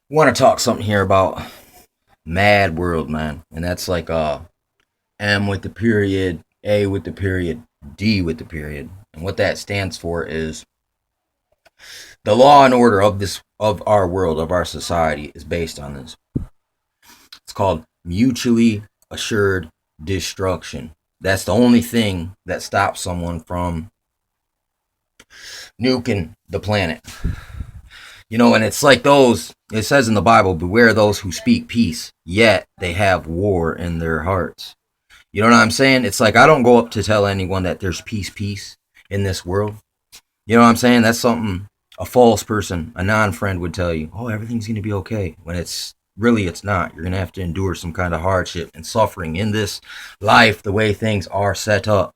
Want to talk something here about mad world, man. And that's like M with the period, A with the period, D with the period. And what that stands for is the law and order of our world, of our society is based on this. It's called mutually assured destruction. That's the only thing that stops someone from nuking the planet. And it's like those, it says in the Bible, beware those who speak peace, yet they have war in their hearts. You know what I'm saying? It's like I don't go up to tell anyone that there's peace in this world. You know what I'm saying? That's something a false person, a non-friend would tell you. Oh, everything's going to be okay. When it's not. You're going to have to endure some kind of hardship and suffering in this life the way things are set up.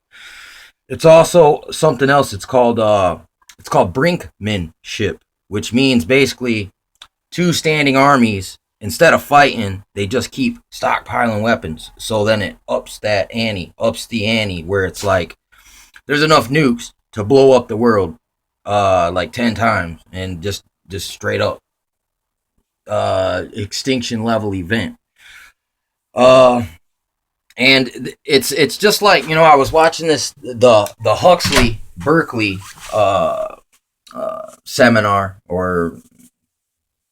It's also something else. It's called brinkmanship, which means basically two standing armies, instead of fighting, they just keep stockpiling weapons. So then it ups the ante, where it's like there's enough nukes to blow up the world like 10 times, and just straight up extinction level event. Uh and it's just like, I was watching the Huxley Berkeley seminar, or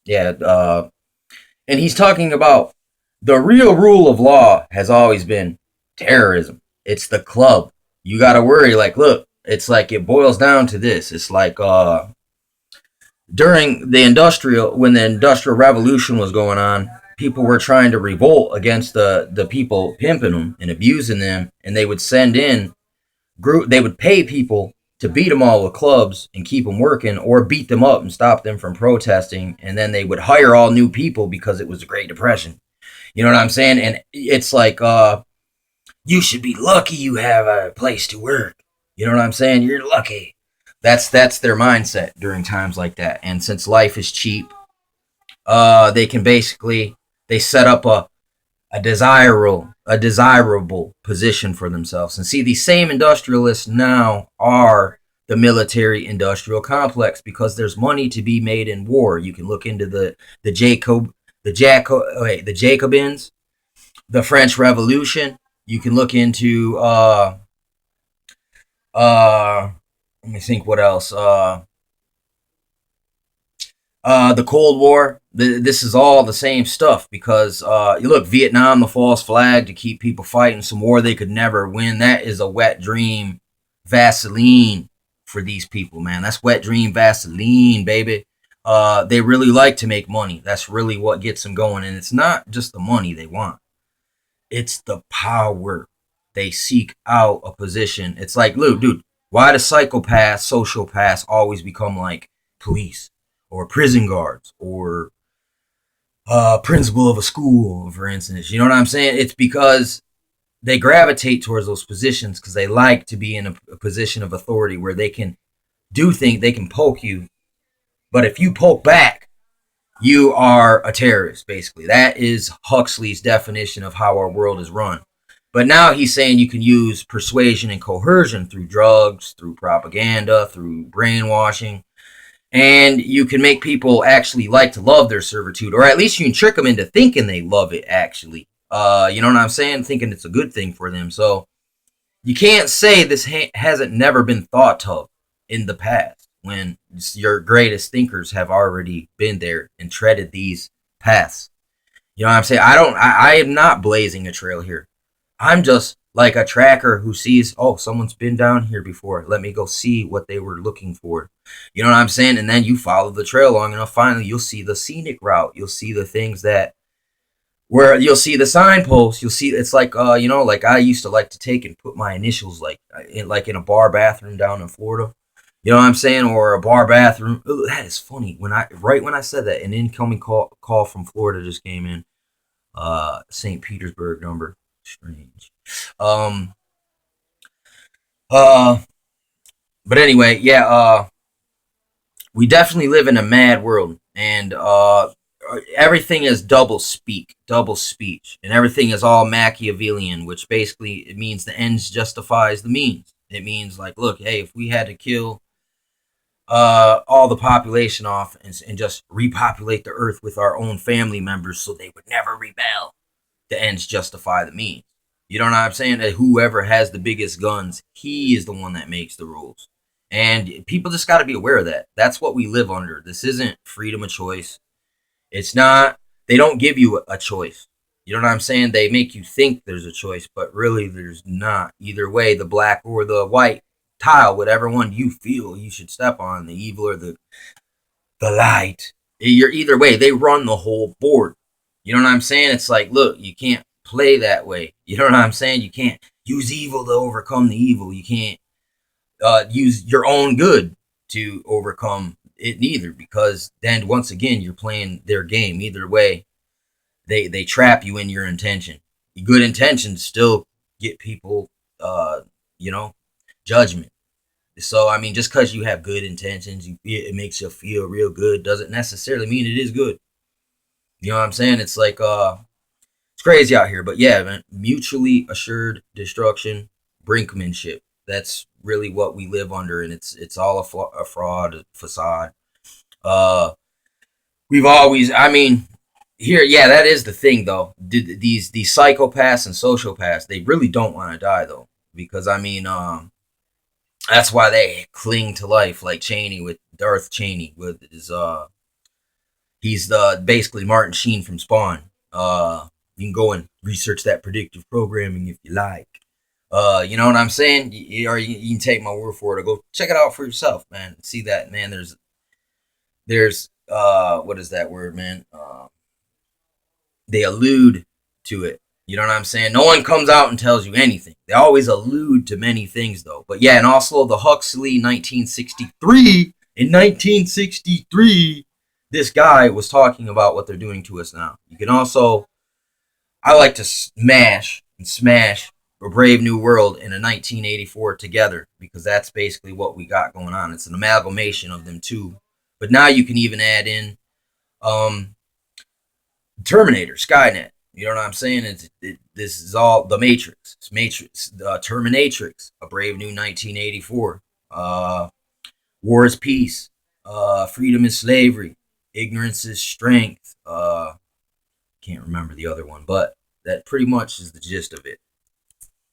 yeah, and he's talking about the real rule of law has always been terrorism. It's the club. You got to worry. Like, look, it's like it boils down to this. It's like during when the industrial revolution was going on, people were trying to revolt against the people pimping them and abusing them, and they would send in they would pay people to beat them all with clubs and keep them working, or beat them up and stop them from protesting, and then they would hire all new people because it was the Great Depression. You know what I'm saying? And it's like you should be lucky you have a place to work. You know what I'm saying? You're lucky. That's their mindset during times like that. And since life is cheap, they can basically they set up a desirable position for themselves. And see, these same industrialists now are the military industrial complex, because there's money to be made in war. You can look into the Jacob the Jacob wait, the Jacobins, the French Revolution. You can look into uh let me think what else. The Cold War. This is all the same stuff, because you look, Vietnam, the false flag to keep people fighting some war they could never win. That is a wet dream Vaseline for these people, man. That's wet dream Vaseline, baby. They really like to make money. That's really what gets them going, and it's not just the money they want. It's the power. They seek out a position. It's like, look, dude, why do psychopaths, sociopaths always become like police or prison guards or principal of a school, for instance? You know what I'm saying? It's because they gravitate towards those positions because they like to be in a position of authority where they can do things, they can poke you. But if you poke back, you are a terrorist, basically. That is Huxley's definition of how our world is run. But now he's saying you can use persuasion and coercion through drugs, through propaganda, through brainwashing, and you can make people actually like to love their servitude, or at least you can trick them into thinking they love it, actually. You know what I'm saying? Thinking it's a good thing for them. So you can't say this hasn't never been thought of in the past, when your greatest thinkers have already been there and treaded these paths. You know what I'm saying? I am not blazing a trail here. I'm just like a tracker who sees, oh, someone's been down here before. Let me go see what they were looking for. You know what I'm saying? And then you follow the trail long enough, finally you'll see the scenic route. You'll see the things that where you'll see the signposts. You'll see it's like like I used to like to take and put my initials like in a bar bathroom down in Florida. You know what I'm saying? Or a bar bathroom. Ooh, that is funny. When I said that, an incoming call from Florida just came in. St. Petersburg number. Strange. Um uh but anyway, yeah, we definitely live in a mad world, and everything is double speech, and everything is all Machiavellian, which basically it means the ends justifies the means. It means like, look, hey, if we had to kill all the population off and just repopulate the earth with our own family members so they would never rebel. The ends justify the means. You know what I'm saying? That whoever has the biggest guns, he is the one that makes the rules. And people just got to be aware of that. That's what we live under. This isn't freedom of choice. It's not, they don't give you a choice. You know what I'm saying? They make you think there's a choice, but really there's not. Either way, the black or the white tile, whatever one you feel you should step on, the evil or the light. You're either way, they run the whole board. You know what I'm saying? It's like, look, you can't play that way. You know what I'm saying? You can't use evil to overcome the evil. You can't use your own good to overcome it neither, because then once again you're playing their game. Either way, they trap you in your intention. Good intentions still get people, uh, you know, judgment. So I mean, just because you have good intentions, it makes you feel real good, doesn't necessarily mean it is good. You know what I'm saying? It's like it's crazy out here. But yeah, man, mutually assured destruction, brinkmanship. That's really what we live under, and it's all a fraud, a facade. Uh, we've always, I mean, here, yeah, that is the thing though. These psychopaths and sociopaths, they really don't want to die though, because I mean, that's why they cling to life, like Cheney with Darth Cheney with his he's the basically Martin Sheen from Spawn. You can go and research that predictive programming if you like. You know what I'm saying? Or you can take my word for it, or go check it out for yourself, man. See that, man. There's what is that word, man? They allude to it. You know what I'm saying? No one comes out and tells you anything. They always allude to many things, though. But yeah, and also the Huxley 1963. In 1963, this guy was talking about what they're doing to us now. You can also, I like to smash and smash a Brave New World in a 1984 together, because that's basically what we got going on. It's an amalgamation of them two. But now you can even add in um, Terminator, Skynet. You know what I'm saying? This is all the Matrix. It's Matrix, Terminatrix, A Brave New 1984. War is peace. Freedom is slavery. Ignorance is strength. Can't remember the other one, but that pretty much is the gist of it.